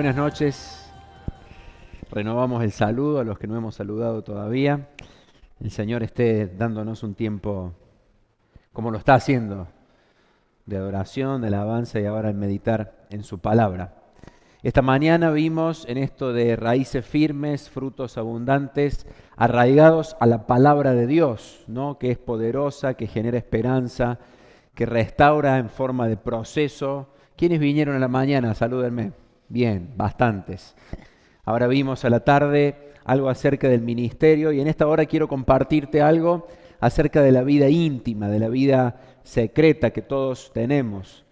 Buenas noches. Renovamos el saludo a los que no hemos saludado todavía. El Señor esté dándonos un tiempo, como lo está haciendo, de adoración, de alabanza y ahora en meditar en su palabra. Esta mañana vimos en esto de raíces firmes, frutos abundantes, arraigados a la palabra de Dios, ¿no? Que es poderosa, que genera esperanza, que restaura en forma de proceso. ¿Quiénes vinieron a la mañana? Salúdenme. Bien, bastantes. Ahora vimos a la tarde algo acerca del ministerio y en esta hora quiero compartirte algo acerca de la vida íntima, de la vida secreta que todos tenemos.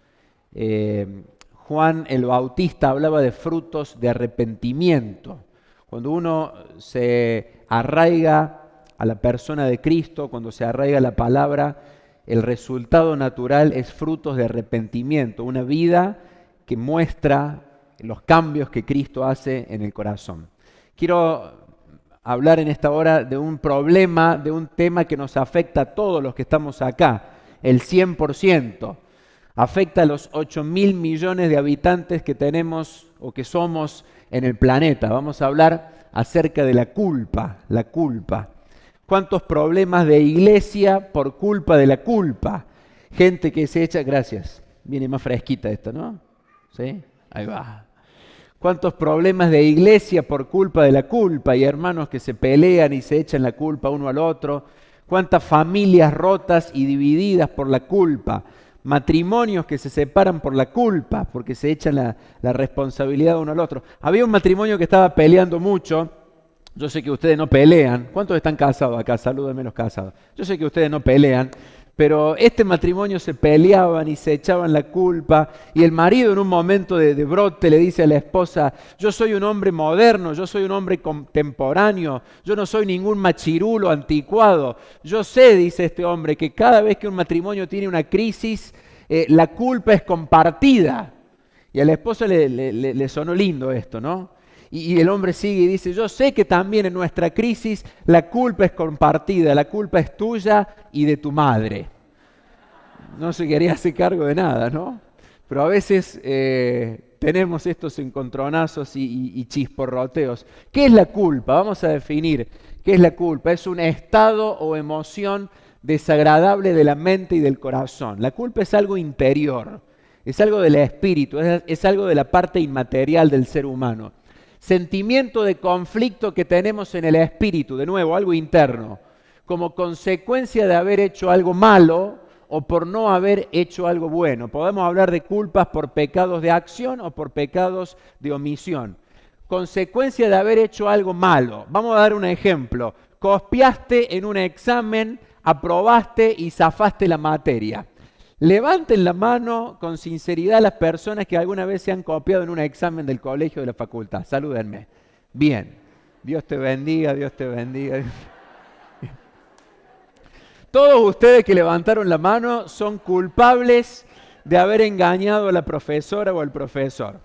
Juan el Bautista hablaba de frutos de arrepentimiento. Cuando uno se arraiga a la persona de Cristo, cuando se arraiga a la palabra, el resultado natural es frutos de arrepentimiento, una vida que muestra los cambios que Cristo hace en el corazón. Quiero hablar en esta hora de un problema, de un tema que nos afecta a todos los que estamos acá, el 100%. Afecta a los 8.000 millones de habitantes que tenemos o que somos en el planeta. Vamos a hablar acerca de la culpa, la culpa. ¿Cuántos problemas de iglesia por culpa de la culpa? Gente que se echa, gracias, viene más fresquita esta, ¿no? ¿Sí? Ahí va. ¿Cuántos problemas de iglesia por culpa de la culpa? Y hermanos que se pelean y se echan la culpa uno al otro. ¿Cuántas familias rotas y divididas por la culpa? Matrimonios que se separan por la culpa, porque se echan la responsabilidad uno al otro. Había un matrimonio que estaba peleando mucho. Yo sé que ustedes no pelean. ¿Cuántos están casados acá? Salúdenme los casados. Yo sé que ustedes no pelean, pero este matrimonio se peleaban y se echaban la culpa. Y el marido en un momento de brote le dice a la esposa: yo soy un hombre moderno, yo soy un hombre contemporáneo, yo no soy ningún machirulo anticuado. Yo sé, dice este hombre, que cada vez que un matrimonio tiene una crisis, la culpa es compartida. Y a la esposa le sonó lindo esto, ¿no? Y el hombre sigue y dice: yo sé que también en nuestra crisis la culpa es compartida, la culpa es tuya y de tu madre. No se quería hacer cargo de nada, ¿no? Pero a veces tenemos estos encontronazos y chisporroteos. ¿Qué es la culpa? Vamos a definir qué es la culpa. Es un estado o emoción desagradable de la mente y del corazón. La culpa es algo interior, es algo del espíritu, es algo de la parte inmaterial del ser humano. Sentimiento de conflicto que tenemos en el espíritu, de nuevo, algo interno, como consecuencia de haber hecho algo malo o por no haber hecho algo bueno. Podemos hablar de culpas por pecados de acción o por pecados de omisión. Consecuencia de haber hecho algo malo. Vamos a dar un ejemplo. Copiaste en un examen, aprobaste y zafaste la materia. Levanten la mano con sinceridad las personas que alguna vez se han copiado en un examen del colegio o de la facultad. Salúdenme. Bien. Dios te bendiga, Dios te bendiga. Todos ustedes que levantaron la mano son culpables de haber engañado a la profesora o al profesor.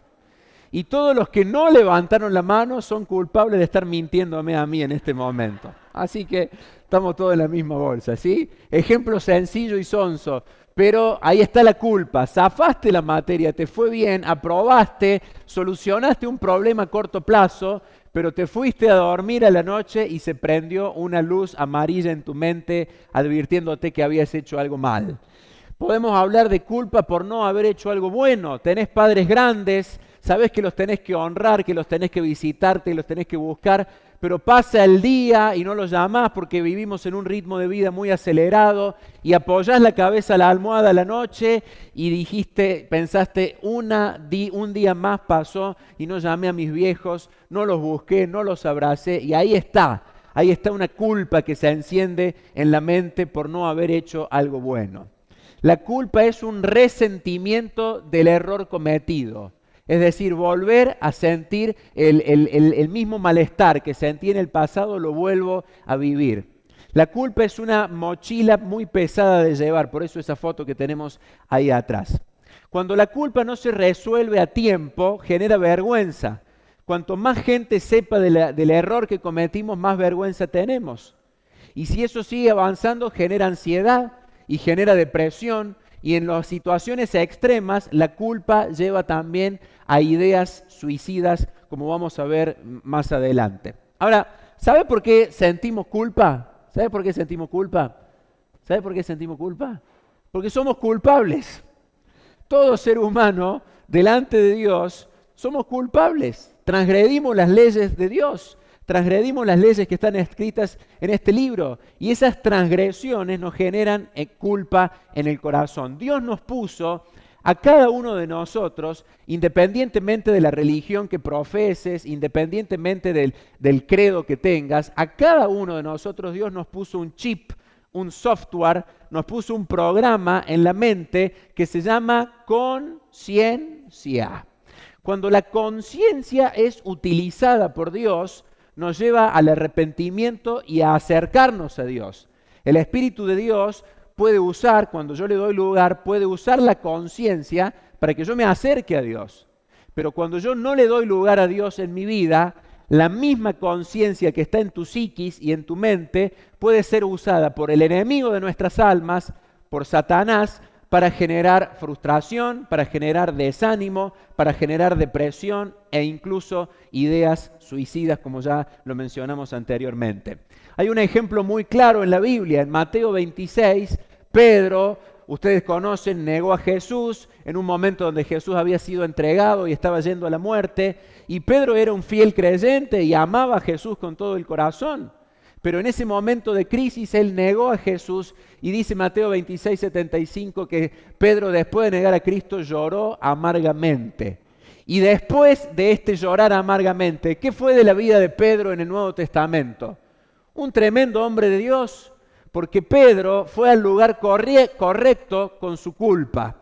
Y todos los que no levantaron la mano son culpables de estar mintiéndome a mí en este momento. Así que estamos todos en la misma bolsa, ¿sí? Ejemplo sencillo y sonso. Pero ahí está la culpa. Zafaste la materia, te fue bien, aprobaste, solucionaste un problema a corto plazo, pero te fuiste a dormir a la noche y se prendió una luz amarilla en tu mente advirtiéndote que habías hecho algo mal. Podemos hablar de culpa por no haber hecho algo bueno. Tenés padres grandes, sabés que los tenés que honrar, que los tenés que visitarte, que los tenés que buscar, pero pasa el día y no los llamás porque vivimos en un ritmo de vida muy acelerado y apoyás la cabeza a la almohada a la noche y pensaste, un día más pasó y no llamé a mis viejos, no los busqué, no los abracé y ahí está una culpa que se enciende en la mente por no haber hecho algo bueno. La culpa es un resentimiento del error cometido. Es decir, volver a sentir el mismo malestar que sentí en el pasado, lo vuelvo a vivir. La culpa es una mochila muy pesada de llevar, por eso esa foto que tenemos ahí atrás. Cuando la culpa no se resuelve a tiempo, genera vergüenza. Cuanto más gente sepa del error que cometimos, más vergüenza tenemos. Y si eso sigue avanzando, genera ansiedad y genera depresión y en las situaciones extremas la culpa lleva también a ideas suicidas, como vamos a ver más adelante. Ahora, ¿sabe por qué sentimos culpa? ¿Sabe por qué sentimos culpa? ¿Sabe por qué sentimos culpa? Porque somos culpables. Todo ser humano, delante de Dios, somos culpables. Transgredimos las leyes de Dios. Transgredimos las leyes que están escritas en este libro. Y esas transgresiones nos generan culpa en el corazón. Dios nos puso a cada uno de nosotros, independientemente de la religión que profeses, independientemente del credo que tengas, a cada uno de nosotros Dios nos puso un chip, un software, nos puso un programa en la mente que se llama conciencia. Cuando la conciencia es utilizada por Dios, nos lleva al arrepentimiento y a acercarnos a Dios. El Espíritu de Dios puede usar, cuando yo le doy lugar, puede usar la conciencia para que yo me acerque a Dios. Pero cuando yo no le doy lugar a Dios en mi vida, la misma conciencia que está en tu psiquis y en tu mente puede ser usada por el enemigo de nuestras almas, por Satanás, para generar frustración, para generar desánimo, para generar depresión e incluso ideas suicidas, como ya lo mencionamos anteriormente. Hay un ejemplo muy claro en la Biblia, en Mateo 26, Pedro, ustedes conocen, negó a Jesús en un momento donde Jesús había sido entregado y estaba yendo a la muerte, y Pedro era un fiel creyente y amaba a Jesús con todo el corazón. Pero en ese momento de crisis él negó a Jesús y dice Mateo 26, 75 que Pedro después de negar a Cristo lloró amargamente. Y después de este llorar amargamente, ¿qué fue de la vida de Pedro en el Nuevo Testamento? Un tremendo hombre de Dios, porque Pedro fue al lugar correcto con su culpa.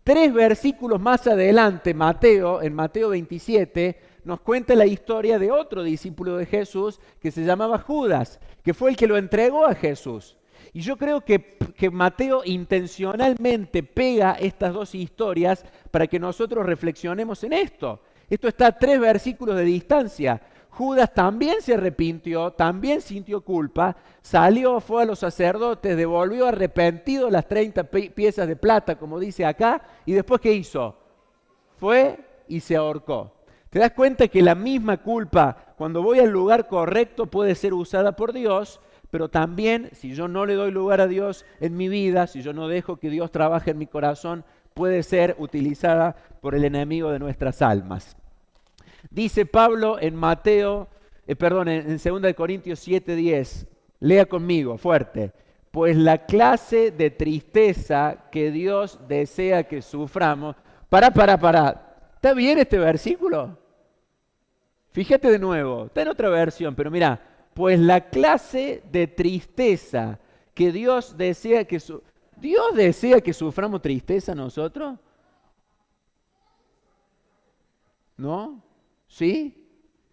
3 versículos más adelante, en Mateo 27, nos cuenta la historia de otro discípulo de Jesús que se llamaba Judas, que fue el que lo entregó a Jesús. Y yo creo que Mateo intencionalmente pega estas 2 historias para que nosotros reflexionemos en esto. Esto está a 3 versículos de distancia. Judas también se arrepintió, también sintió culpa, salió, fue a los sacerdotes, devolvió arrepentido las 30 piezas de plata, como dice acá, y después ¿qué hizo? Fue y se ahorcó. ¿Te das cuenta que la misma culpa, cuando voy al lugar correcto, puede ser usada por Dios, pero también, si yo no le doy lugar a Dios en mi vida, si yo no dejo que Dios trabaje en mi corazón, puede ser utilizada por el enemigo de nuestras almas? Dice Pablo en en 2 Corintios 7:10, lea conmigo, fuerte. Pues la clase de tristeza que Dios desea que suframos. Pará. ¿Está bien este versículo? Fíjate de nuevo, está en otra versión, pero mira, pues la clase de tristeza que Dios desea que ¿Dios desea que suframos tristeza nosotros? ¿No? ¿Sí?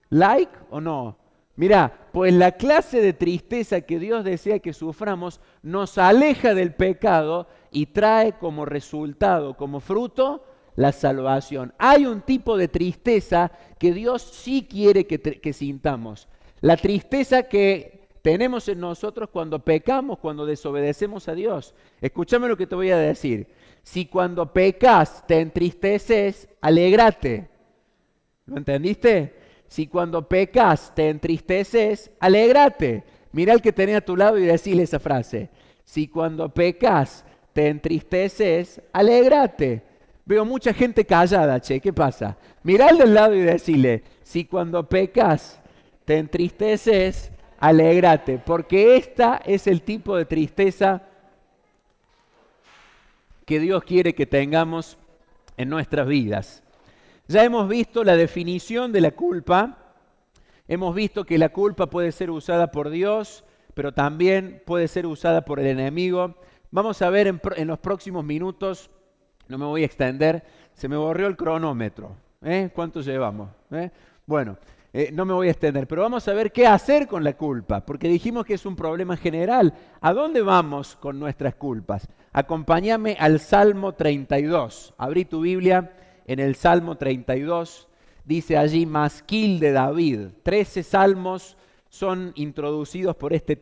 ¿Like o no? Mira, pues la clase de tristeza que Dios desea que suframos nos aleja del pecado y trae como resultado, como fruto, la salvación. Hay un tipo de tristeza que Dios sí quiere que sintamos. La tristeza que tenemos en nosotros cuando pecamos, cuando desobedecemos a Dios. Escúchame lo que te voy a decir. Si cuando pecas te entristeces, alégrate. ¿Lo entendiste? Si cuando pecas te entristeces, alégrate. Mira al que tenés a tu lado y decile esa frase. Si cuando pecas te entristeces, alégrate. Veo mucha gente callada, che, ¿qué pasa? Mirá al del lado y decile, si cuando pecas te entristeces, alégrate, porque esta es el tipo de tristeza que Dios quiere que tengamos en nuestras vidas. Ya hemos visto la definición de la culpa, hemos visto que la culpa puede ser usada por Dios, pero también puede ser usada por el enemigo. Vamos a ver en los próximos minutos. No me voy a extender, se me borró el cronómetro. ¿Cuánto llevamos? Bueno, no me voy a extender, pero vamos a ver qué hacer con la culpa, porque dijimos que es un problema general. ¿A dónde vamos con nuestras culpas? Acompáñame al Salmo 32. Abrí tu Biblia en el Salmo 32. Dice allí, Masquil de David. 13 salmos son introducidos por este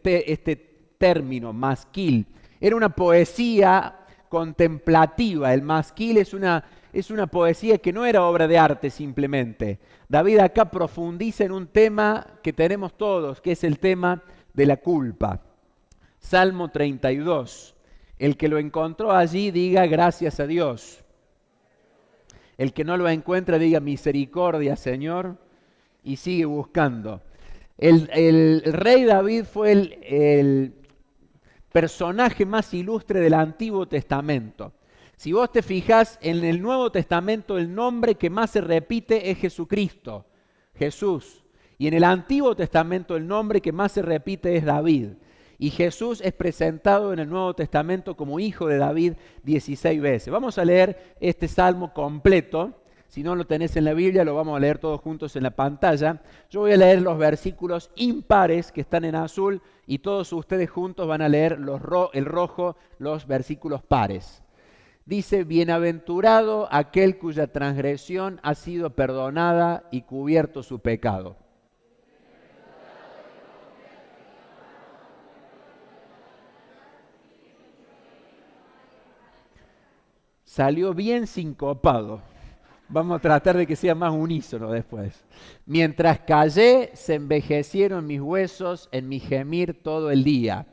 término, Masquil. Era una poesía contemplativa. El masquil es una poesía que no era obra de arte simplemente. David acá profundiza en un tema que tenemos todos, que es el tema de la culpa. Salmo 32. El que lo encontró allí diga gracias a Dios. El que no lo encuentra diga misericordia, Señor, y sigue buscando. El rey David fue el personaje más ilustre del Antiguo Testamento. Si vos te fijás, en el Nuevo Testamento el nombre que más se repite es Jesucristo, Jesús. Y en el Antiguo Testamento el nombre que más se repite es David. Y Jesús es presentado en el Nuevo Testamento como hijo de David 16 veces. Vamos a leer este salmo completo. Si no lo tenés en la Biblia, lo vamos a leer todos juntos en la pantalla. Yo voy a leer los versículos impares que están en azul y todos ustedes juntos van a leer el rojo, los versículos pares. Dice, bienaventurado aquel cuya transgresión ha sido perdonada y cubierto su pecado. Salió bien sincopado. Vamos a tratar de que sea más unísono después. Mientras callé, se envejecieron mis huesos en mi gemir todo el día.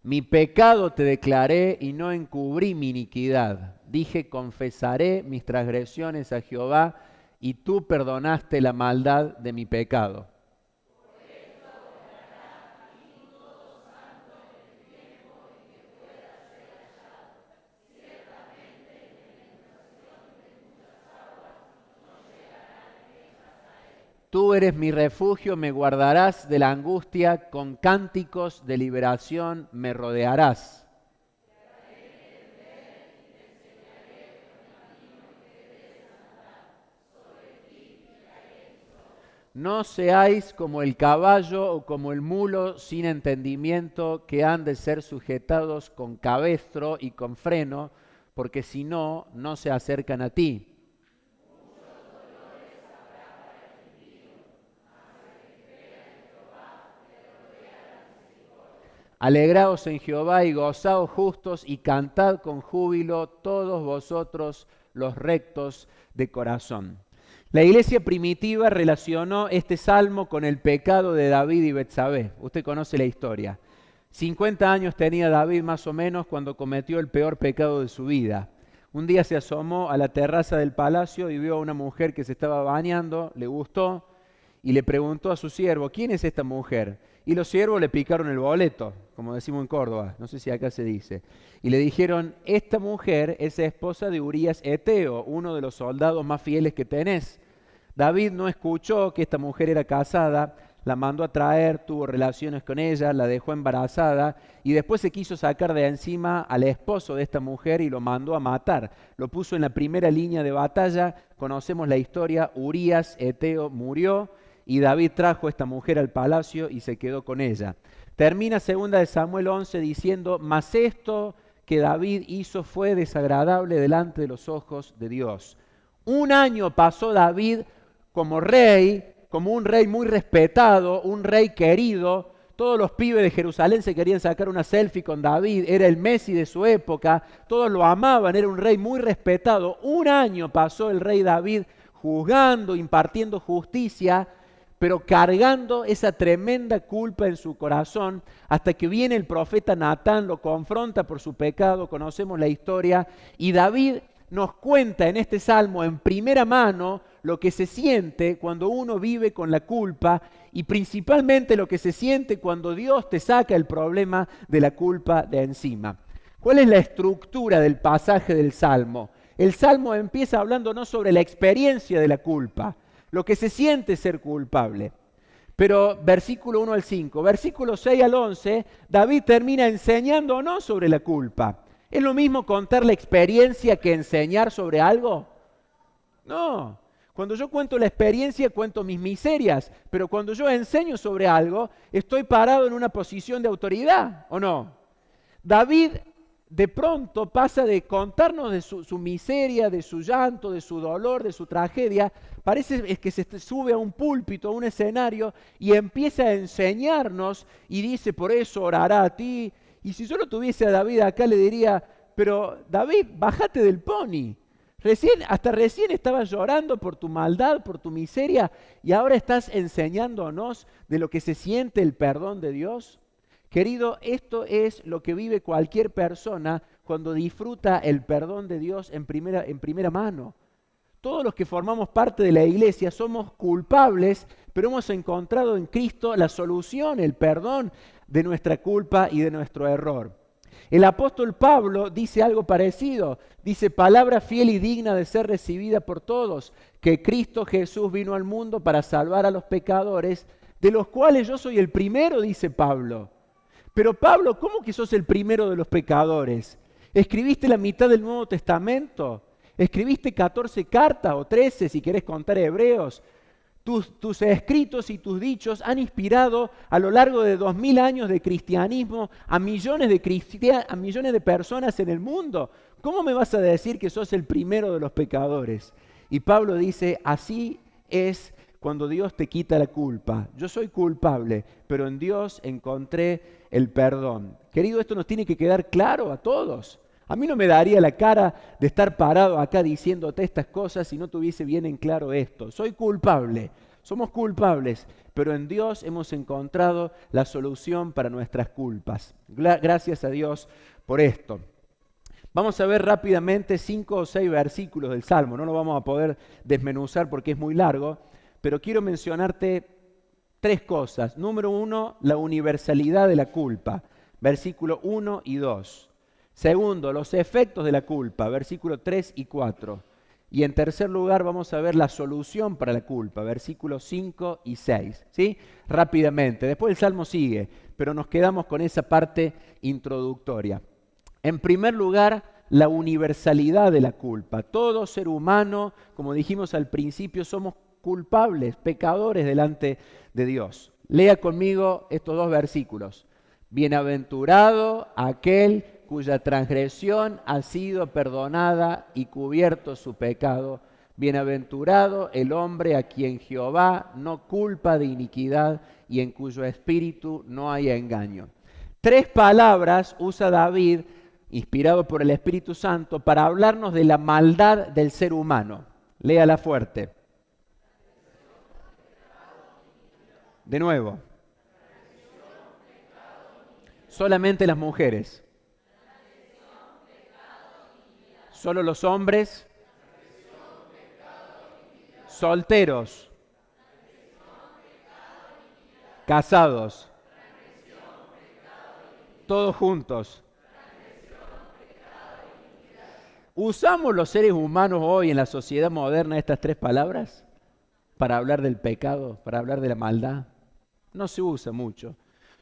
Mi pecado te declaré y no encubrí mi iniquidad. Dije, confesaré mis transgresiones a Jehová y tú perdonaste la maldad de mi pecado. Tú eres mi refugio, me guardarás de la angustia, con cánticos de liberación me rodearás. No seáis como el caballo o como el mulo sin entendimiento, que han de ser sujetados con cabestro y con freno, porque si no, no se acercan a ti. Alegraos en Jehová y gozaos justos y cantad con júbilo todos vosotros los rectos de corazón. La iglesia primitiva relacionó este salmo con el pecado de David y Betsabé. Usted conoce la historia. 50 años tenía David más o menos cuando cometió el peor pecado de su vida. Un día se asomó a la terraza del palacio y vio a una mujer que se estaba bañando, le gustó y le preguntó a su siervo, ¿quién es esta mujer? Y los siervos le picaron el boleto, como decimos en Córdoba, no sé si acá se dice. Y le dijeron, esta mujer es esposa de Urías Eteo, uno de los soldados más fieles que tenés. David no escuchó que esta mujer era casada, la mandó a traer, tuvo relaciones con ella, la dejó embarazada y después se quiso sacar de encima al esposo de esta mujer y lo mandó a matar. Lo puso en la primera línea de batalla, conocemos la historia, Urías Eteo murió y David trajo a esta mujer al palacio y se quedó con ella. Termina 2 de Samuel 11 diciendo, mas esto que David hizo fue desagradable delante de los ojos de Dios. 1 año pasó David como rey, como un rey muy respetado, un rey querido. Todos los pibes de Jerusalén se querían sacar una selfie con David, era el Messi de su época, todos lo amaban, era un rey muy respetado. 1 año pasó el rey David juzgando, impartiendo justicia, pero cargando esa tremenda culpa en su corazón, hasta que viene el profeta Natán, lo confronta por su pecado, conocemos la historia, y David nos cuenta en este salmo en primera mano lo que se siente cuando uno vive con la culpa y principalmente lo que se siente cuando Dios te saca el problema de la culpa de encima. ¿Cuál es la estructura del pasaje del salmo? El salmo empieza hablando no sobre la experiencia de la culpa, lo que se siente ser culpable. Pero versículo 1 al 5, versículo 6 al 11, David termina enseñándonos sobre la culpa. ¿Es lo mismo contar la experiencia que enseñar sobre algo? No. Cuando yo cuento la experiencia, cuento mis miserias. Pero cuando yo enseño sobre algo, estoy parado en una posición de autoridad, ¿o no? David de pronto pasa de contarnos de su miseria, de su llanto, de su dolor, de su tragedia, parece es que se sube a un púlpito, a un escenario, y empieza a enseñarnos y dice, por eso orará a ti. Y si yo lo tuviese a David acá, le diría, pero David, bájate del pony. Hasta recién estabas llorando por tu maldad, por tu miseria, y ahora estás enseñándonos de lo que se siente el perdón de Dios. Querido, esto es lo que vive cualquier persona cuando disfruta el perdón de Dios en primera mano. Todos los que formamos parte de la iglesia somos culpables, pero hemos encontrado en Cristo la solución, el perdón de nuestra culpa y de nuestro error. El apóstol Pablo dice algo parecido, dice, palabra fiel y digna de ser recibida por todos, que Cristo Jesús vino al mundo para salvar a los pecadores, de los cuales yo soy el primero, dice Pablo. Pero Pablo, ¿cómo que sos el primero de los pecadores? ¿Escribiste la mitad del Nuevo Testamento? ¿Escribiste 14 cartas o 13 si querés contar hebreos? Tus escritos y tus dichos han inspirado a lo largo de 2000 años de cristianismo a millones de personas en el mundo. ¿Cómo me vas a decir que sos el primero de los pecadores? Y Pablo dice, así es cuando Dios te quita la culpa. Yo soy culpable, pero en Dios encontré el perdón. Querido, esto nos tiene que quedar claro a todos. A mí no me daría la cara de estar parado acá diciéndote estas cosas si no tuviese bien en claro esto. Soy culpable, somos culpables, pero en Dios hemos encontrado la solución para nuestras culpas. Gracias a Dios por esto. Vamos a ver rápidamente 5 o 6 versículos del Salmo. No lo vamos a poder desmenuzar porque es muy largo, pero quiero mencionarte 3 cosas. Número 1, la universalidad de la culpa. Versículo 1 y 2. Segundo, los efectos de la culpa, versículos 3 y 4. Y en tercer lugar vamos a ver la solución para la culpa, versículos 5 y 6. ¿Sí? Rápidamente, después el Salmo sigue, pero nos quedamos con esa parte introductoria. En primer lugar, la universalidad de la culpa. Todo ser humano, como dijimos al principio, somos culpables, pecadores delante de Dios. Lea conmigo estos 2 versículos. Bienaventurado aquel cuya transgresión ha sido perdonada y cubierto su pecado. Bienaventurado el hombre a quien Jehová no culpa de iniquidad y en cuyo espíritu no hay engaño. 3 palabras usa David, inspirado por el Espíritu Santo, para hablarnos de la maldad del ser humano. Léala fuerte. De nuevo. Solamente las mujeres. Solo los hombres. Solteros. Casados. Todos juntos. ¿Usamos los seres humanos hoy en la sociedad moderna estas 3 palabras para hablar del pecado, para hablar de la maldad? No se usa mucho.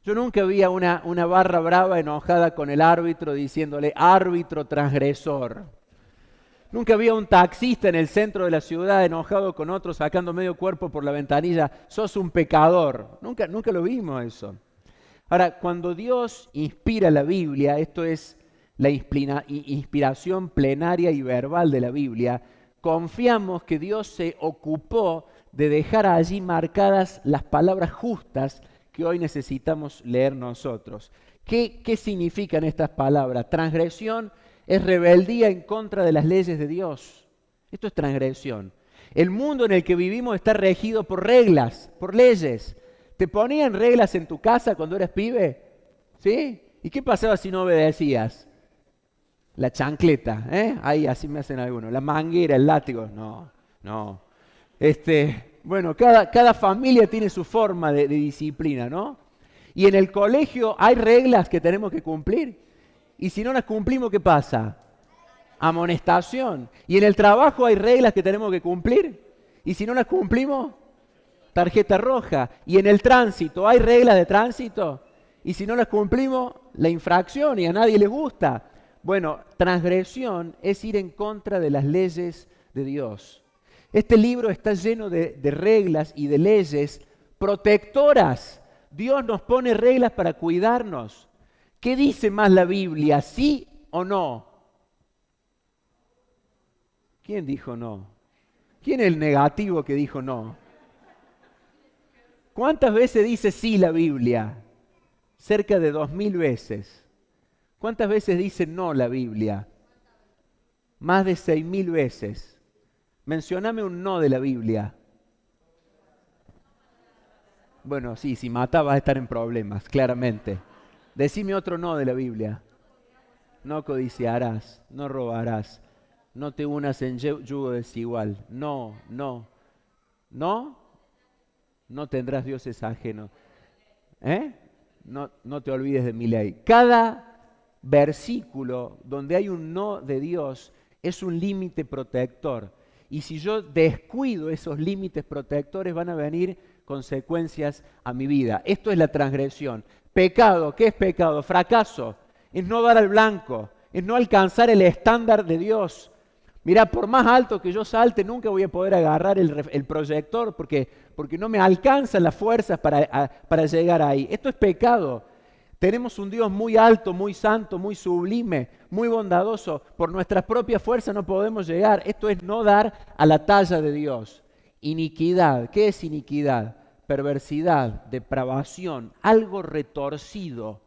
Yo nunca vi a una barra brava enojada con el árbitro diciéndole árbitro transgresor. Nunca vi a un taxista en el centro de la ciudad enojado con otro sacando medio cuerpo por la ventanilla, sos un pecador. Nunca lo vimos eso. Ahora, cuando Dios inspira la Biblia, esto es la inspiración plenaria y verbal de la Biblia, confiamos que Dios se ocupó de dejar allí marcadas las palabras justas que hoy necesitamos leer nosotros. ¿Qué significan estas palabras? Transgresión es rebeldía en contra de las leyes de Dios. Esto es transgresión. El mundo en el que vivimos está regido por reglas, por leyes. ¿Te ponían reglas en tu casa cuando eras pibe? ¿Sí? ¿Y qué pasaba si no obedecías? La chancleta, Ahí así me hacen algunos. La manguera, el látigo. No. Bueno, cada familia tiene su forma de disciplina, ¿no? Y en el colegio hay reglas que tenemos que cumplir. Y si no las cumplimos, ¿qué pasa? Amonestación. Y en el trabajo hay reglas que tenemos que cumplir. Y si no las cumplimos, tarjeta roja. Y en el tránsito hay reglas de tránsito. Y si no las cumplimos, la infracción y a nadie le gusta. Bueno, transgresión es ir en contra de las leyes de Dios. Este libro está lleno de reglas y de leyes protectoras. Dios nos pone reglas para cuidarnos. ¿Qué dice más la Biblia? ¿Sí o no? ¿Quién dijo no? ¿Quién es el negativo que dijo no? ¿Cuántas veces dice sí la Biblia? Cerca de 2000 veces. ¿Cuántas veces dice no la Biblia? Más de 6000 veces. Mencióname un no de la Biblia. Bueno, sí, si mata vas a estar en problemas, claramente. Decime otro no de la Biblia. No codiciarás, no robarás, no te unas en yugo desigual. No, no, no, no tendrás dioses ajenos. ¿Eh? No te olvides de mi ley. Cada versículo donde hay un no de Dios es un límite protector. Y si yo descuido esos límites protectores, van a venir consecuencias a mi vida. Esto es la transgresión. Pecado, ¿qué es pecado? Fracaso. Es no dar al blanco, es no alcanzar el estándar de Dios. Mira, por más alto que yo salte, nunca voy a poder agarrar el proyector porque no me alcanzan las fuerzas para llegar ahí. Esto es pecado. Tenemos un Dios muy alto, muy santo, muy sublime, muy bondadoso. Por nuestras propias fuerzas no podemos llegar. Esto es no dar a la talla de Dios. Iniquidad. ¿Qué es iniquidad? Perversidad, depravación, algo retorcido.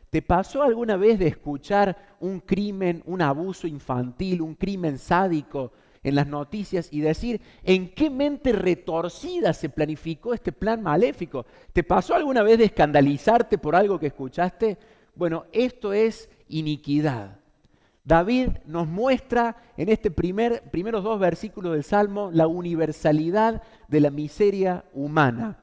¿Te pasó alguna vez de escuchar un crimen, un abuso infantil, un crimen sádico en las noticias y decir, ¿en qué mente retorcida se planificó este plan maléfico? ¿Te pasó alguna vez de escandalizarte por algo que escuchaste? Bueno, esto es iniquidad. David nos muestra en este primeros 2 versículos del Salmo la universalidad de la miseria humana.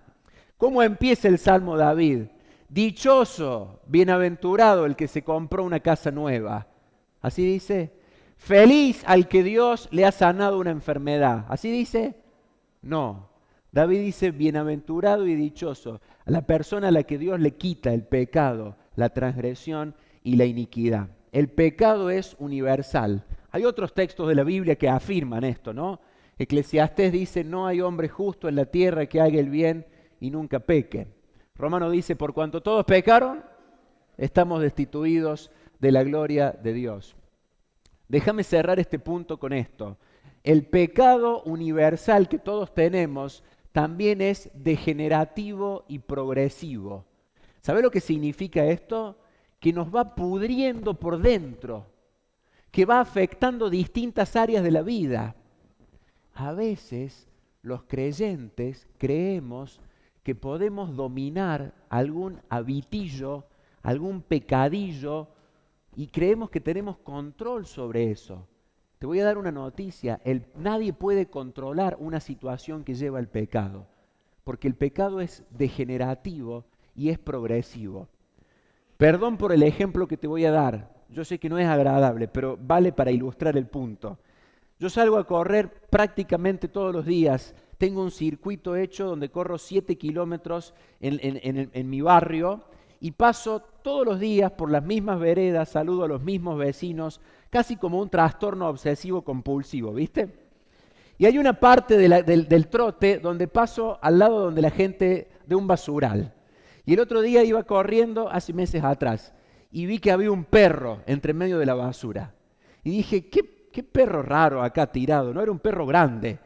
¿Cómo empieza el Salmo David? Dichoso, bienaventurado el que se compró una casa nueva. Así dice. Feliz al que Dios le ha sanado una enfermedad. ¿Así dice? No. David dice bienaventurado y dichoso a la persona a la que Dios le quita el pecado, la transgresión y la iniquidad. El pecado es universal. Hay otros textos de la Biblia que afirman esto, ¿no? Eclesiastés dice, no hay hombre justo en la tierra que haga el bien y nunca peque. Romano dice, por cuanto todos pecaron, estamos destituidos de la gloria de Dios. Déjame cerrar este punto con esto. El pecado universal que todos tenemos también es degenerativo y progresivo. ¿Sabe lo que significa esto? Que nos va pudriendo por dentro, que va afectando distintas áreas de la vida. A veces los creyentes creemos que podemos dominar algún habitillo, algún pecadillo, y creemos que tenemos control sobre eso. Te voy a dar una noticia, nadie puede controlar una situación que lleva al pecado, porque el pecado es degenerativo y es progresivo. Perdón por el ejemplo que te voy a dar, yo sé que no es agradable, pero vale para ilustrar el punto. Yo salgo a correr prácticamente todos los días. Tengo un circuito hecho donde corro 7 kilómetros en mi barrio y paso todos los días por las mismas veredas, saludo a los mismos vecinos, casi como un trastorno obsesivo compulsivo, ¿viste? Y hay una parte del trote donde paso al lado donde la gente de un basural. Y el otro día iba corriendo, hace meses atrás, y vi que había un perro entre medio de la basura. Y dije, ¿qué perro raro acá tirado? No era un perro grande.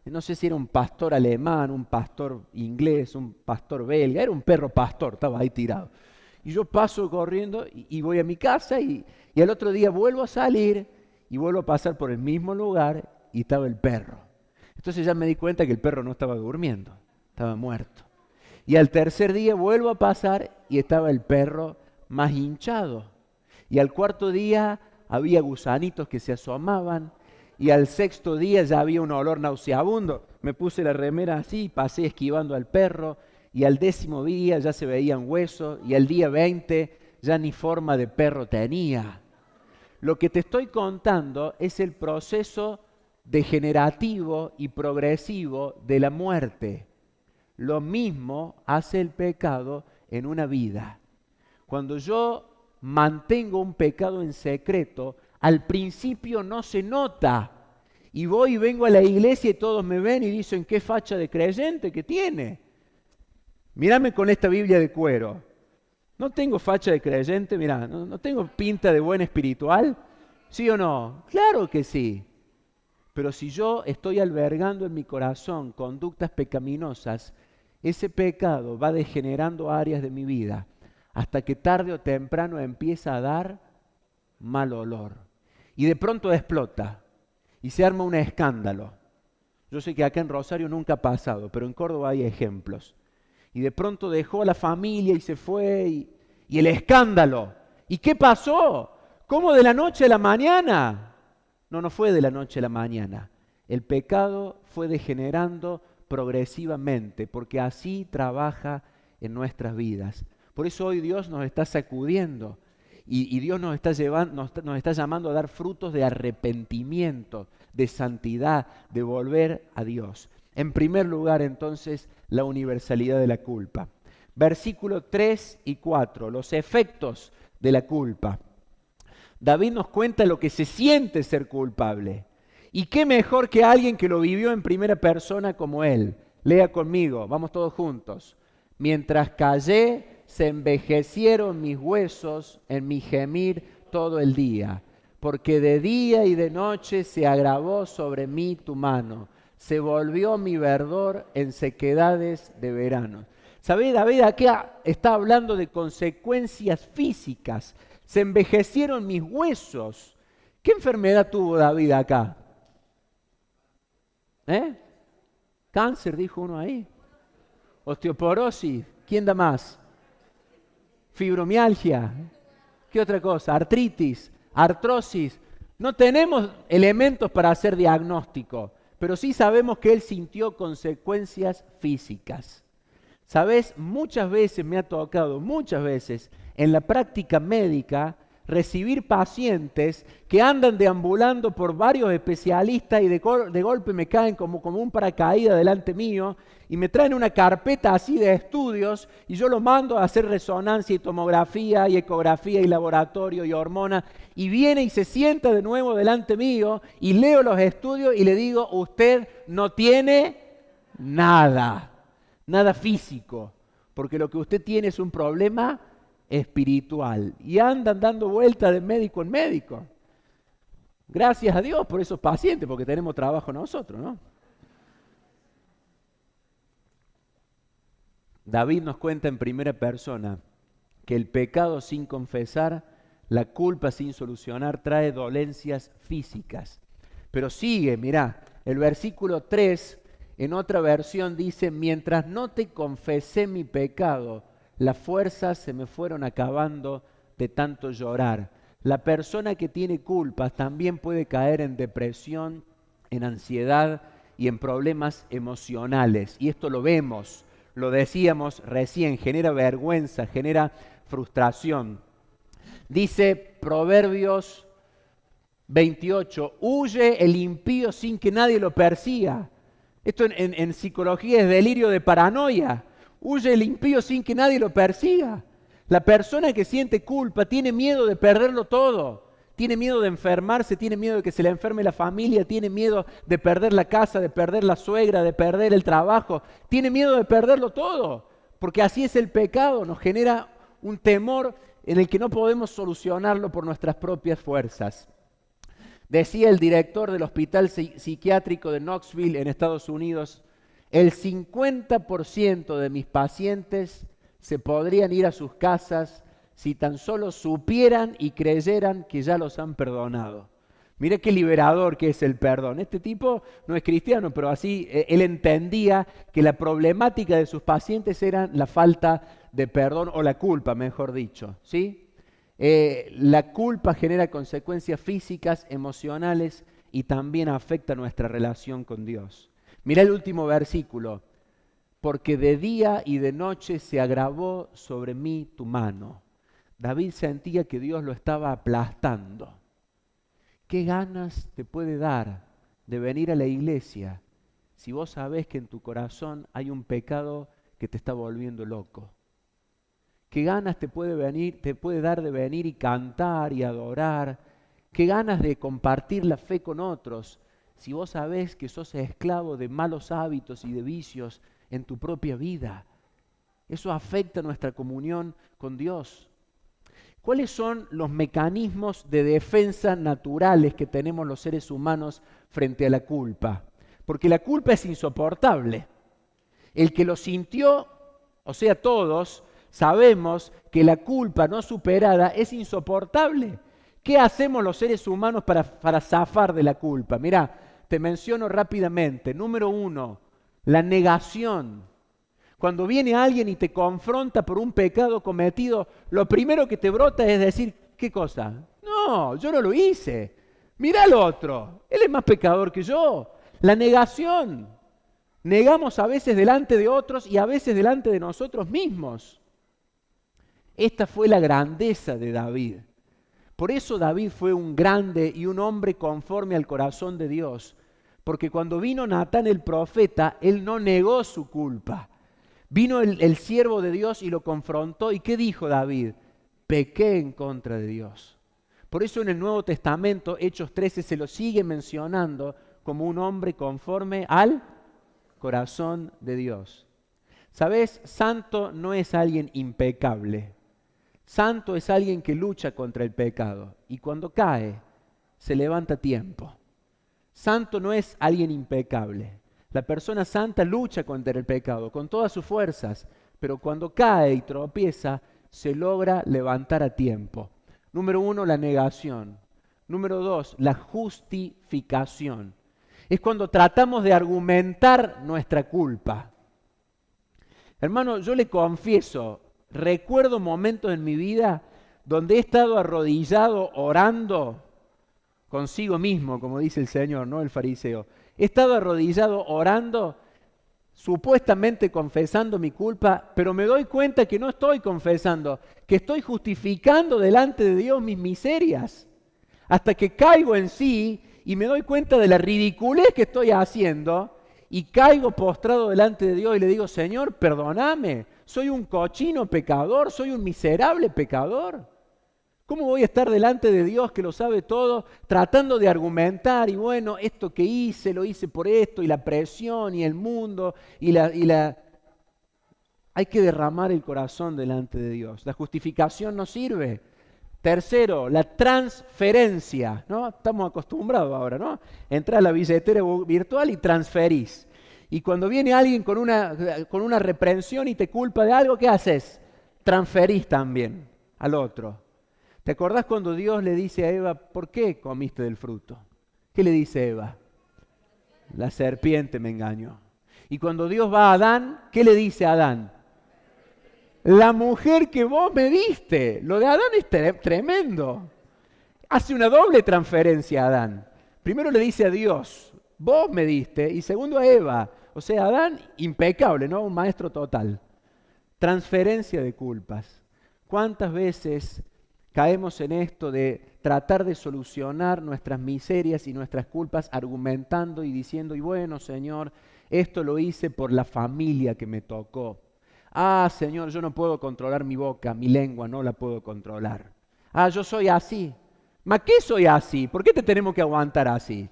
No sé si era un pastor alemán, un pastor inglés, un pastor belga. Era un perro pastor, estaba ahí tirado. Y yo paso corriendo y voy a mi casa y al otro día vuelvo a salir y vuelvo a pasar por el mismo lugar y estaba el perro. Entonces ya me di cuenta que el perro no estaba durmiendo, estaba muerto. Y al tercer día vuelvo a pasar y estaba el perro más hinchado. Y al cuarto día había gusanitos que se asomaban. Y al sexto día ya había un olor nauseabundo. Me puse la remera así, pasé esquivando al perro. Y al 10º día ya se veían huesos. Y al día 20 ya ni forma de perro tenía. Lo que te estoy contando es el proceso degenerativo y progresivo de la muerte. Lo mismo hace el pecado en una vida. Cuando yo mantengo un pecado en secreto, al principio no se nota. Y voy y vengo a la iglesia y todos me ven y dicen, ¿qué facha de creyente que tiene? Mírame con esta Biblia de cuero. No tengo facha de creyente, mirá, no tengo pinta de buen espiritual. ¿Sí o no? Claro que sí. Pero si yo estoy albergando en mi corazón conductas pecaminosas, ese pecado va degenerando áreas de mi vida hasta que tarde o temprano empieza a dar mal olor. Y de pronto explota y se arma un escándalo. Yo sé que acá en Rosario nunca ha pasado, pero en Córdoba hay ejemplos. Y de pronto dejó a la familia y se fue y el escándalo. ¿Y qué pasó? ¿Cómo de la noche a la mañana? No fue de la noche a la mañana. El pecado fue degenerando progresivamente, porque así trabaja en nuestras vidas. Por eso hoy Dios nos está sacudiendo y Dios nos está llamando a dar frutos de arrepentimiento, de santidad, de volver a Dios. En primer lugar, entonces, la universalidad de la culpa. Versículos 3 y 4, los efectos de la culpa. David nos cuenta lo que se siente ser culpable. Y qué mejor que alguien que lo vivió en primera persona como él. Lea conmigo, vamos todos juntos. Mientras callé, se envejecieron mis huesos en mi gemir todo el día, porque de día y de noche se agravó sobre mí tu mano, se volvió mi verdor en sequedades de verano. ¿Sabéis? David aquí está hablando de consecuencias físicas. Se envejecieron mis huesos. ¿Qué enfermedad tuvo David acá? Cáncer, dijo uno ahí. Osteoporosis. ¿Quién da más? Fibromialgia. ¿Qué otra cosa? Artritis, artrosis. No tenemos elementos para hacer diagnóstico, pero sí sabemos que él sintió consecuencias físicas. ¿Sabes? Muchas veces me ha tocado, muchas veces, en la práctica médica, recibir pacientes que andan deambulando por varios especialistas y de golpe me caen como un paracaídas delante mío y me traen una carpeta así de estudios y yo lo mando a hacer resonancia y tomografía y ecografía y laboratorio y hormona y viene y se sienta de nuevo delante mío y leo los estudios y le digo, usted no tiene nada físico, porque lo que usted tiene es un problema espiritual y andan dando vueltas de médico en médico. Gracias a Dios por esos pacientes, porque tenemos trabajo nosotros, ¿no? David nos cuenta en primera persona que el pecado sin confesar, la culpa sin solucionar, trae dolencias físicas. Pero sigue, mirá, el versículo 3, en otra versión dice, mientras no te confesé mi pecado, las fuerzas se me fueron acabando de tanto llorar. La persona que tiene culpas también puede caer en depresión, en ansiedad y en problemas emocionales. Y esto lo vemos, lo decíamos recién, genera vergüenza, genera frustración. Dice Proverbios 28, huye el impío sin que nadie lo persiga. Esto en psicología es delirio de paranoia. Huye el impío sin que nadie lo persiga. La persona que siente culpa tiene miedo de perderlo todo. Tiene miedo de enfermarse, tiene miedo de que se le enferme la familia, tiene miedo de perder la casa, de perder la suegra, de perder el trabajo. Tiene miedo de perderlo todo, porque así es el pecado, nos genera un temor en el que no podemos solucionarlo por nuestras propias fuerzas. Decía el director del hospital psiquiátrico de Knoxville en Estados Unidos, el 50% de mis pacientes se podrían ir a sus casas si tan solo supieran y creyeran que ya los han perdonado. Mira qué liberador que es el perdón. Este tipo no es cristiano, pero así él entendía que la problemática de sus pacientes era la falta de perdón o la culpa, mejor dicho, ¿sí? La culpa genera consecuencias físicas, emocionales y también afecta nuestra relación con Dios. Mira el último versículo. Porque de día y de noche se agravó sobre mí tu mano. David sentía que Dios lo estaba aplastando. ¿Qué ganas te puede dar de venir a la iglesia si vos sabés que en tu corazón hay un pecado que te está volviendo loco? ¿Qué ganas te puede dar de venir y cantar y adorar? ¿Qué ganas de compartir la fe con otros si vos sabés que sos esclavo de malos hábitos y de vicios en tu propia vida? Eso afecta nuestra comunión con Dios. ¿Cuáles son los mecanismos de defensa naturales que tenemos los seres humanos frente a la culpa? Porque la culpa es insoportable. El que lo sintió, o sea, todos, sabemos que la culpa no superada es insoportable. ¿Qué hacemos los seres humanos para zafar de la culpa? Mirá, te menciono rápidamente. Número 1, la negación. Cuando viene alguien y te confronta por un pecado cometido, lo primero que te brota es decir, ¿qué cosa? No, yo no lo hice. Mirá al otro, él es más pecador que yo. La negación. Negamos a veces delante de otros y a veces delante de nosotros mismos. Esta fue la grandeza de David. Por eso David fue un grande y un hombre conforme al corazón de Dios. Porque cuando vino Natán el profeta, él no negó su culpa. Vino el siervo de Dios y lo confrontó. ¿Y qué dijo David? Pequé en contra de Dios. Por eso en el Nuevo Testamento, Hechos 13, se lo sigue mencionando como un hombre conforme al corazón de Dios. ¿Sabes? Santo no es alguien impecable. Santo es alguien que lucha contra el pecado y cuando cae, se levanta a tiempo. Santo no es alguien impecable. La persona santa lucha contra el pecado con todas sus fuerzas, pero cuando cae y tropieza, se logra levantar a tiempo. Número 1, la negación. Número 2, la justificación. Es cuando tratamos de argumentar nuestra culpa. Hermano, yo le confieso, recuerdo momentos en mi vida donde he estado arrodillado orando consigo mismo, como dice el Señor, no el fariseo. He estado arrodillado orando, supuestamente confesando mi culpa, pero me doy cuenta que no estoy confesando, que estoy justificando delante de Dios mis miserias. Hasta que caigo en sí y me doy cuenta de la ridiculez que estoy haciendo y caigo postrado delante de Dios y le digo, Señor, perdóname, soy un cochino pecador, soy un miserable pecador. ¿Cómo voy a estar delante de Dios que lo sabe todo, tratando de argumentar y bueno, esto que hice, lo hice por esto y la presión y el mundo y la... Hay que derramar el corazón delante de Dios. La justificación no sirve. Tercero, la transferencia, ¿no? Estamos acostumbrados ahora, ¿no? Entrás a la billetera virtual y transferís. Y cuando viene alguien con una reprensión y te culpa de algo, ¿qué haces? Transferís también al otro. ¿Te acordás cuando Dios le dice a Eva, ¿por qué comiste del fruto? ¿Qué le dice Eva? La serpiente me engañó. Y cuando Dios va a Adán, ¿qué le dice a Adán? La mujer que vos me diste. Lo de Adán es tremendo. Hace una doble transferencia a Adán. Primero le dice a Dios, vos me diste, y segundo a Eva. O sea, Adán, impecable, ¿no? Un maestro total. Transferencia de culpas. ¿Cuántas veces caemos en esto de tratar de solucionar nuestras miserias y nuestras culpas argumentando y diciendo, y bueno, Señor, esto lo hice por la familia que me tocó. Ah, Señor, yo no puedo controlar mi boca, mi lengua no la puedo controlar. Ah, yo soy así. ¿Ma qué soy así? ¿Por qué te tenemos que aguantar así?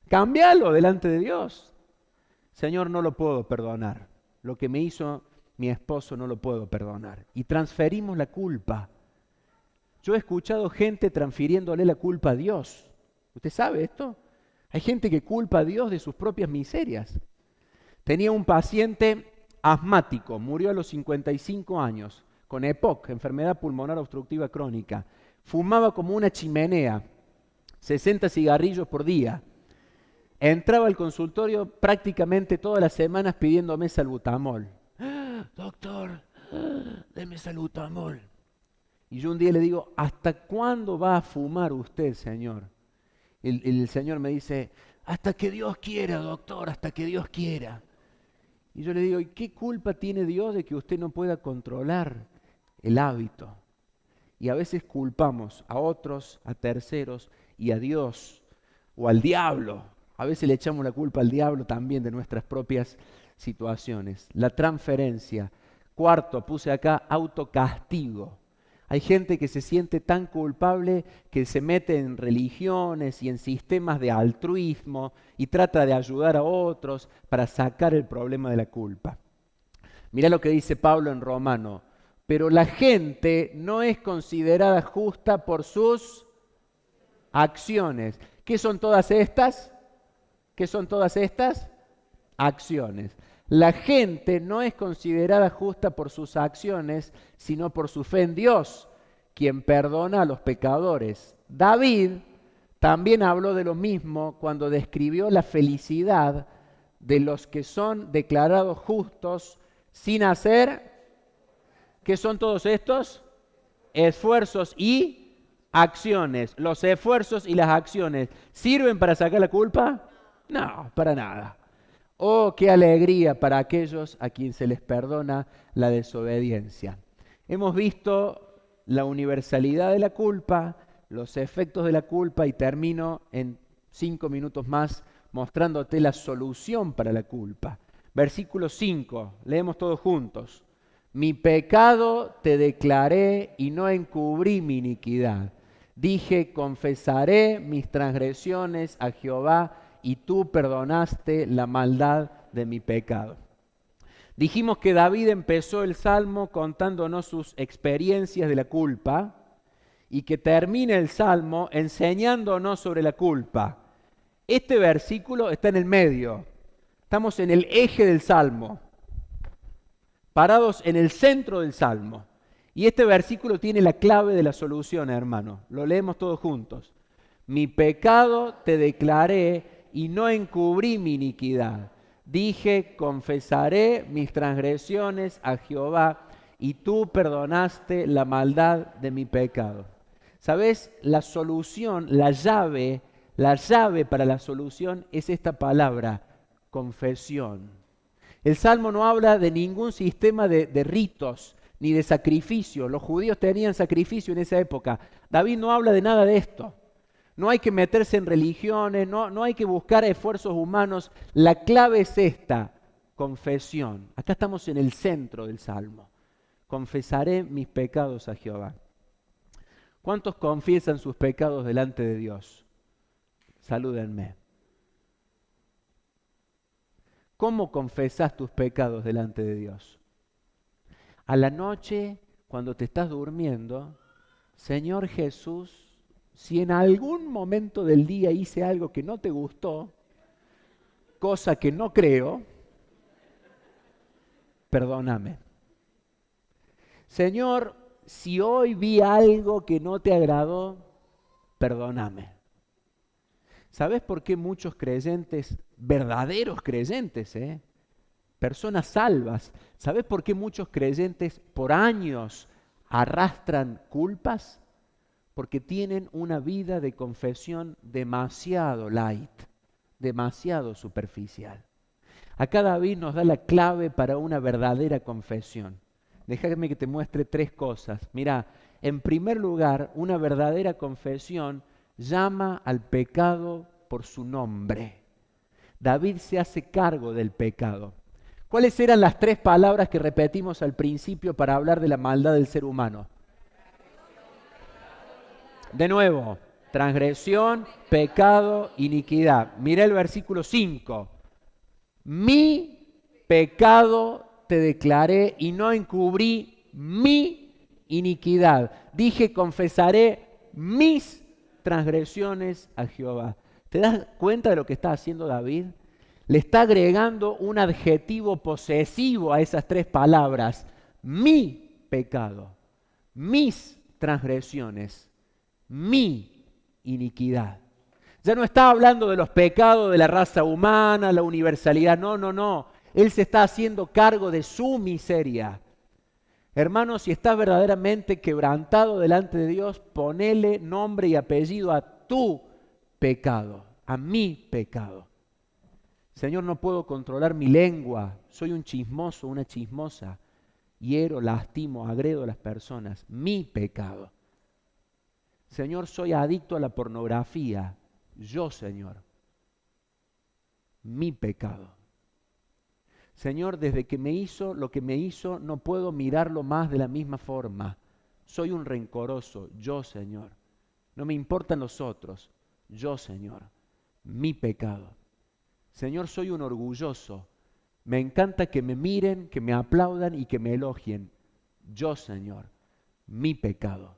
Cámbialo delante de Dios. Señor, no lo puedo perdonar. Lo que me hizo mi esposo no lo puedo perdonar. Y transferimos la culpa. Yo he escuchado gente transfiriéndole la culpa a Dios. ¿Usted sabe esto? Hay gente que culpa a Dios de sus propias miserias. Tenía un paciente asmático, murió a los 55 años, con EPOC, enfermedad pulmonar obstructiva crónica. Fumaba como una chimenea, 60 cigarrillos por día. Entraba al consultorio prácticamente todas las semanas pidiéndome salbutamol. Doctor, deme salbutamol. Y yo un día le digo, ¿hasta cuándo va a fumar usted, Señor? El Señor me dice, hasta que Dios quiera, doctor, hasta que Dios quiera. Y yo le digo, ¿y qué culpa tiene Dios de que usted no pueda controlar el hábito? Y a veces culpamos a otros, a terceros y a Dios o al diablo. A veces le echamos la culpa al diablo también de nuestras propias situaciones. La transferencia. Cuarto, puse acá autocastigo. Hay gente que se siente tan culpable que se mete en religiones y en sistemas de altruismo y trata de ayudar a otros para sacar el problema de la culpa. Mirá lo que dice Pablo en Romano. Pero la gente no es considerada justa por sus acciones. ¿Qué son todas estas? ¿Qué son todas estas? Acciones. La gente no es considerada justa por sus acciones, sino por su fe en Dios, quien perdona a los pecadores. David también habló de lo mismo cuando describió la felicidad de los que son declarados justos sin hacer. ¿Qué son todos estos? Esfuerzos y acciones. Los esfuerzos y las acciones, ¿sirven para sacar la culpa? No, para nada. Oh, qué alegría para aquellos a quienes se les perdona la desobediencia. Hemos visto la universalidad de la culpa, los efectos de la culpa y termino en 5 minutos más mostrándote la solución para la culpa. Versículo 5, leemos todos juntos. Mi pecado te declaré y no encubrí mi iniquidad. Dije, confesaré mis transgresiones a Jehová y tú perdonaste la maldad de mi pecado. Dijimos que David empezó el Salmo contándonos sus experiencias de la culpa y que termina el Salmo enseñándonos sobre la culpa. Este versículo está en el medio. Estamos en el eje del Salmo, parados en el centro del Salmo. Y este versículo tiene la clave de la solución, hermano. Lo leemos todos juntos. Mi pecado te declaré y no encubrí mi iniquidad. Dije, confesaré mis transgresiones a Jehová y tú perdonaste la maldad de mi pecado. ¿Sabes? La solución, la llave para la solución es esta palabra, confesión. El Salmo no habla de ningún sistema de ritos ni de sacrificio. Los judíos tenían sacrificio en esa época. David no habla de nada de esto. No hay que meterse en religiones, no hay que buscar esfuerzos humanos. La clave es esta, confesión. Acá estamos en el centro del Salmo. Confesaré mis pecados a Jehová. ¿Cuántos confiesan sus pecados delante de Dios? Salúdenme. ¿Cómo confesás tus pecados delante de Dios? A la noche, cuando te estás durmiendo, Señor Jesús, si en algún momento del día hice algo que no te gustó, cosa que no creo, perdóname. Señor, si hoy vi algo que no te agradó, perdóname. ¿Sabes por qué muchos creyentes, verdaderos creyentes, personas salvas, ¿sabes por qué muchos creyentes por años arrastran culpas? Porque tienen una vida de confesión demasiado light, demasiado superficial. Acá David nos da la clave para una verdadera confesión. Déjame que te muestre 3 cosas. Mira, en primer lugar, una verdadera confesión llama al pecado por su nombre. David se hace cargo del pecado. ¿Cuáles eran las 3 palabras que repetimos al principio para hablar de la maldad del ser humano? De nuevo, transgresión, pecado, iniquidad. Mira el versículo 5. Mi pecado te declaré y no encubrí mi iniquidad. Dije, confesaré mis transgresiones a Jehová. ¿Te das cuenta de lo que está haciendo David? Le está agregando un adjetivo posesivo a esas 3 palabras. Mi pecado, mis transgresiones, mi iniquidad. Ya no está hablando de los pecados de la raza humana, la universalidad. No. Él se está haciendo cargo de su miseria. Hermano, si estás verdaderamente quebrantado delante de Dios, ponele nombre y apellido a tu pecado, a mi pecado. Señor, no puedo controlar mi lengua. Soy un chismoso, una chismosa. Hiero, lastimo, agredo a las personas. Mi pecado. Señor, soy adicto a la pornografía. Yo, Señor, mi pecado. Señor, desde que me hizo lo que me hizo, no puedo mirarlo más de la misma forma. Soy un rencoroso. Yo, Señor. No me importan los otros. Yo, Señor, mi pecado. Señor, soy un orgulloso. Me encanta que me miren, que me aplaudan y que me elogien. Yo, Señor, mi pecado.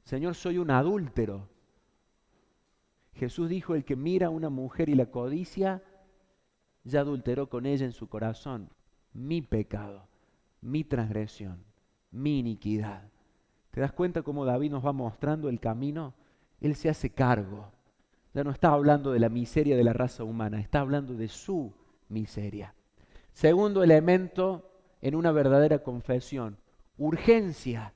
Señor, soy un adúltero. Jesús dijo, el que mira a una mujer y la codicia, ya adulteró con ella en su corazón. Mi pecado, mi transgresión, mi iniquidad. ¿Te das cuenta cómo David nos va mostrando el camino? Él se hace cargo. Ya no está hablando de la miseria de la raza humana, está hablando de su miseria. Segundo elemento en una verdadera confesión, urgencia.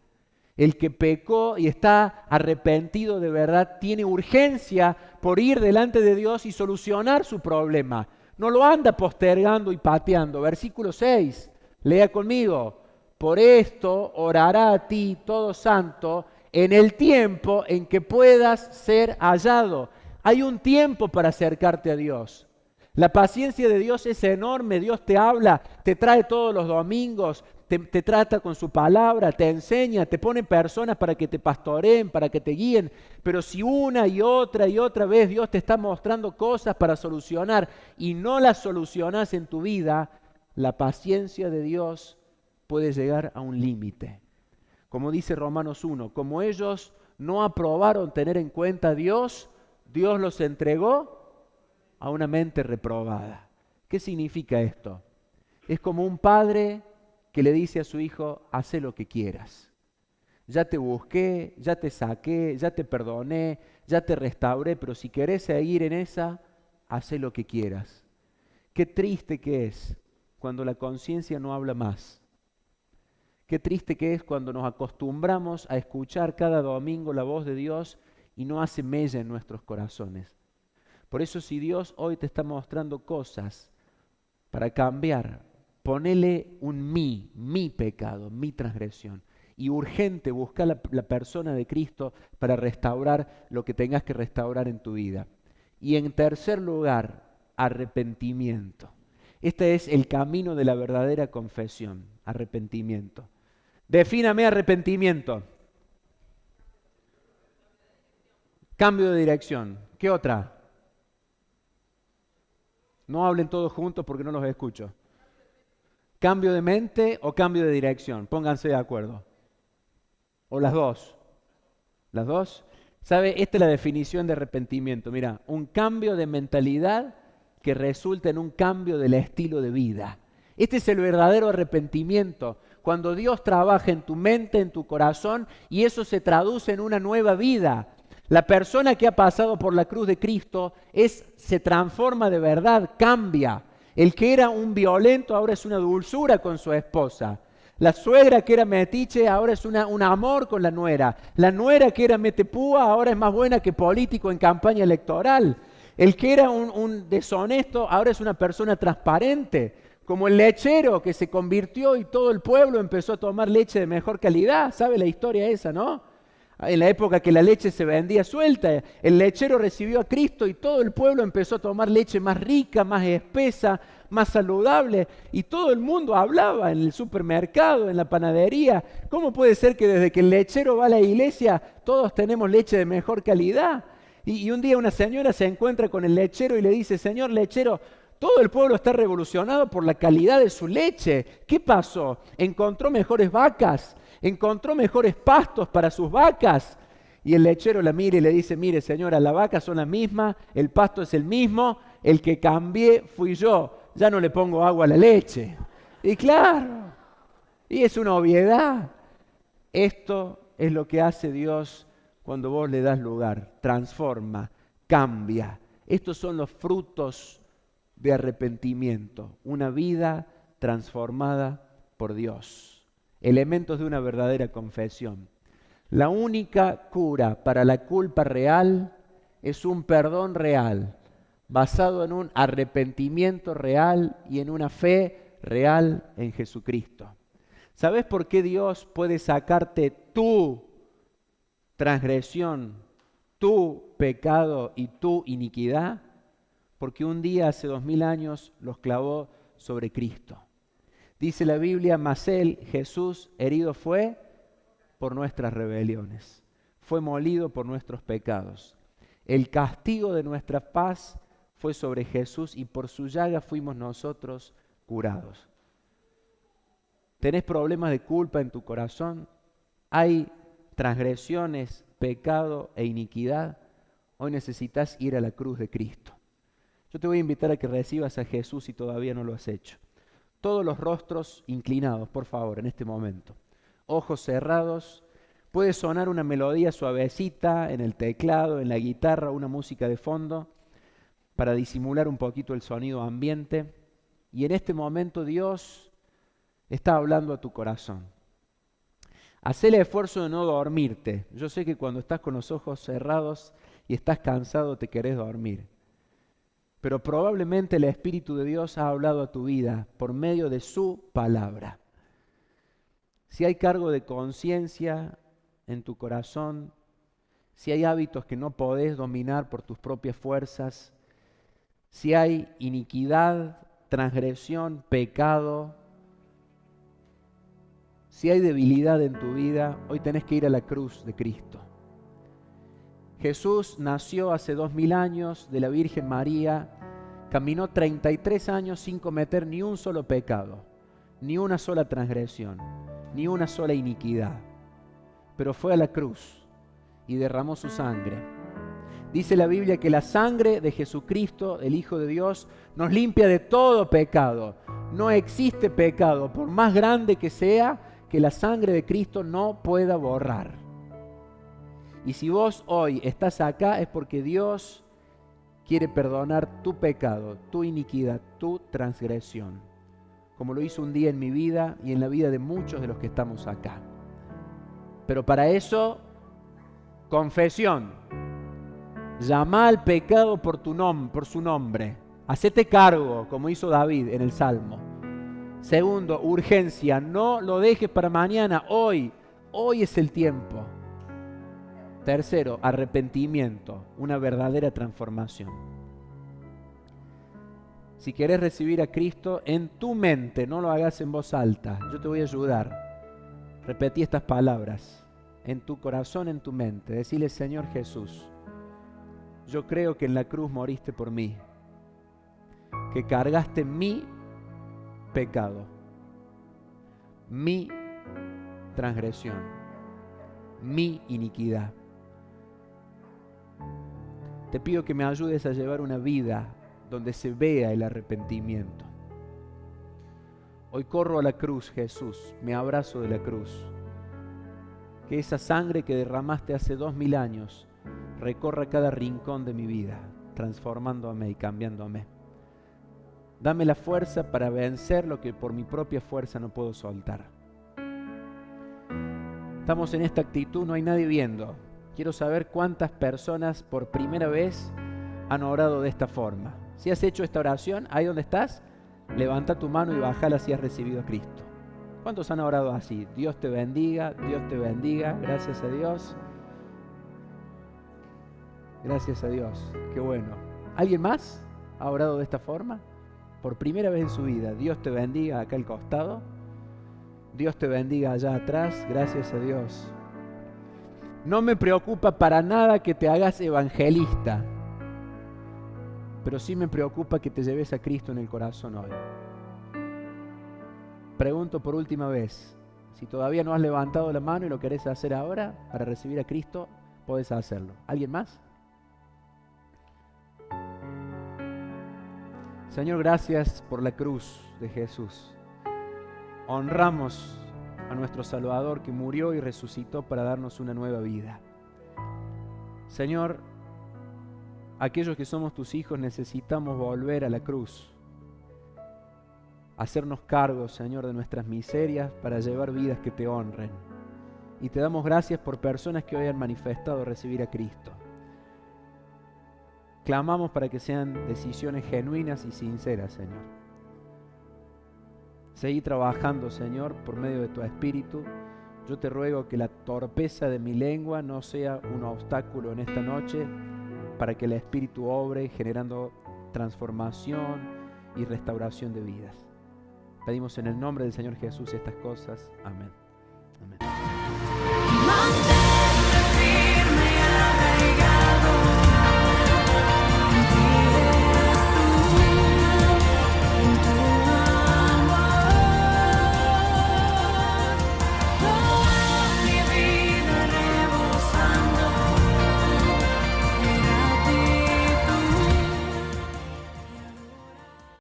El que pecó y está arrepentido de verdad tiene urgencia por ir delante de Dios y solucionar su problema. No lo anda postergando y pateando. Versículo 6, lea conmigo. Por esto orará a ti todo santo en el tiempo en que puedas ser hallado. Hay un tiempo para acercarte a Dios. La paciencia de Dios es enorme. Dios te habla, te trae todos los domingos, te trata con su palabra, te enseña, te pone personas para que te pastoreen, para que te guíen. Pero si una y otra vez Dios te está mostrando cosas para solucionar y no las solucionas en tu vida, la paciencia de Dios puede llegar a un límite. Como dice Romanos 1, como ellos no aprobaron tener en cuenta a Dios, Dios los entregó a una mente reprobada. ¿Qué significa esto? Es como un padre que le dice a su hijo, haz lo que quieras. Ya te busqué, ya te saqué, ya te perdoné, ya te restauré, pero si querés seguir en esa, haz lo que quieras. Qué triste que es cuando la conciencia no habla más. Qué triste que es cuando nos acostumbramos a escuchar cada domingo la voz de Dios y no hace mella en nuestros corazones. Por eso si Dios hoy te está mostrando cosas para cambiar, ponele un mi pecado, mi transgresión. Y urgente buscar la persona de Cristo para restaurar lo que tengas que restaurar en tu vida. Y en tercer lugar, arrepentimiento. Este es el camino de la verdadera confesión, arrepentimiento. Defíname arrepentimiento. Cambio de dirección. ¿Qué otra? No hablen todos juntos porque no los escucho. ¿Cambio de mente o cambio de dirección? Pónganse de acuerdo. ¿O las dos? ¿Las dos? ¿Sabe? Esta es la definición de arrepentimiento. Mira, un cambio de mentalidad que resulta en un cambio del estilo de vida. Este es el verdadero arrepentimiento. Cuando Dios trabaja en tu mente, en tu corazón, y eso se traduce en una nueva vida. La persona que ha pasado por la cruz de Cristo se transforma de verdad, cambia. El que era un violento ahora es una dulzura con su esposa. La suegra que era metiche ahora es un amor con la nuera. La nuera que era metepúa ahora es más buena que político en campaña electoral. El que era un deshonesto ahora es una persona transparente. Como el lechero que se convirtió y todo el pueblo empezó a tomar leche de mejor calidad. ¿Sabe la historia esa, no? En la época que la leche se vendía suelta, el lechero recibió a Cristo y todo el pueblo empezó a tomar leche más rica, más espesa, más saludable. Y todo el mundo hablaba en el supermercado, en la panadería. ¿Cómo puede ser que desde que el lechero va a la iglesia todos tenemos leche de mejor calidad? Y un día una señora se encuentra con el lechero y le dice, señor lechero, todo el pueblo está revolucionado por la calidad de su leche. ¿Qué pasó? ¿Encontró mejores vacas? ¿Encontró mejores pastos para sus vacas? Y el lechero la mira y le dice, mire señora, las vacas son las mismas, el pasto es el mismo, el que cambié fui yo, ya no le pongo agua a la leche. Y claro, y es una obviedad. Esto es lo que hace Dios cuando vos le das lugar, transforma, cambia. Estos son los frutos de arrepentimiento, una vida transformada por Dios. Elementos de una verdadera confesión. La única cura para la culpa real es un perdón real, basado en un arrepentimiento real y en una fe real en Jesucristo. ¿Sabes por qué Dios puede sacarte tu transgresión, tu pecado y tu iniquidad? Porque un día hace 2000 años los clavó sobre Cristo. Dice la Biblia, mas él, Jesús, herido fue por nuestras rebeliones, fue molido por nuestros pecados. El castigo de nuestra paz fue sobre Jesús y por su llaga fuimos nosotros curados. ¿Tenés problemas de culpa en tu corazón? ¿Hay transgresiones, pecado e iniquidad? Hoy necesitas ir a la cruz de Cristo. Yo te voy a invitar a que recibas a Jesús si todavía no lo has hecho. Todos los rostros inclinados, por favor, en este momento. Ojos cerrados. Puede sonar una melodía suavecita en el teclado, en la guitarra, una música de fondo, para disimular un poquito el sonido ambiente. Y en este momento Dios está hablando a tu corazón. Haz el esfuerzo de no dormirte. Yo sé que cuando estás con los ojos cerrados y estás cansado te querés dormir. Pero probablemente el Espíritu de Dios ha hablado a tu vida por medio de su palabra. Si hay cargo de conciencia en tu corazón, si hay hábitos que no podés dominar por tus propias fuerzas, si hay iniquidad, transgresión, pecado, si hay debilidad en tu vida, hoy tenés que ir a la cruz de Cristo. Jesús nació hace 2000 años de la Virgen María, caminó 33 años sin cometer ni un solo pecado, ni una sola transgresión, ni una sola iniquidad. Pero fue a la cruz y derramó su sangre. Dice la Biblia que la sangre de Jesucristo, el Hijo de Dios, nos limpia de todo pecado. No existe pecado, por más grande que sea, que la sangre de Cristo no pueda borrar. Y si vos hoy estás acá es porque Dios quiere perdonar tu pecado, tu iniquidad, tu transgresión, como lo hizo un día en mi vida y en la vida de muchos de los que estamos acá. Pero para eso, confesión. Llama al pecado por su nombre. Hacete cargo, como hizo David en el Salmo. Segundo, urgencia. No lo dejes para mañana. Hoy es el tiempo. Tercero, arrepentimiento. Una verdadera transformación. Si querés recibir a Cristo en tu mente, no lo hagas en voz alta. Yo te voy a ayudar. Repetí estas palabras. En tu corazón, en tu mente. Decile: Señor Jesús, yo creo que en la cruz moriste por mí, que cargaste mi pecado, mi transgresión, mi iniquidad. Te pido que me ayudes a llevar una vida donde se vea el arrepentimiento. Hoy corro a la cruz, Jesús, me abrazo de la cruz. Que esa sangre que derramaste hace 2000 años recorra cada rincón de mi vida, transformándome y cambiándome. Dame la fuerza para vencer lo que por mi propia fuerza no puedo soltar. Estamos en esta actitud, no hay nadie viendo. Quiero saber cuántas personas por primera vez han orado de esta forma. Si has hecho esta oración, ahí donde estás, levanta tu mano y bájala si has recibido a Cristo. ¿Cuántos han orado así? Dios te bendiga, gracias a Dios. Gracias a Dios, qué bueno. ¿Alguien más ha orado de esta forma? Por primera vez en su vida. Dios te bendiga acá al costado. Dios te bendiga allá atrás. Gracias a Dios. No me preocupa para nada que te hagas evangelista, pero sí me preocupa que te lleves a Cristo en el corazón hoy. Pregunto por última vez, si todavía no has levantado la mano y lo querés hacer ahora para recibir a Cristo, podés hacerlo. ¿Alguien más? Señor, gracias por la cruz de Jesús. Honramos a nuestro Salvador que murió y resucitó para darnos una nueva vida. Señor, aquellos que somos tus hijos necesitamos volver a la cruz, hacernos cargo, Señor, de nuestras miserias para llevar vidas que te honren. Y te damos gracias por personas que hoy han manifestado recibir a Cristo. Clamamos para que sean decisiones genuinas y sinceras, Señor. Seguí trabajando, Señor, por medio de tu Espíritu. Yo te ruego que la torpeza de mi lengua no sea un obstáculo en esta noche para que el Espíritu obre generando transformación y restauración de vidas. Pedimos en el nombre del Señor Jesús estas cosas. Amén. Amén.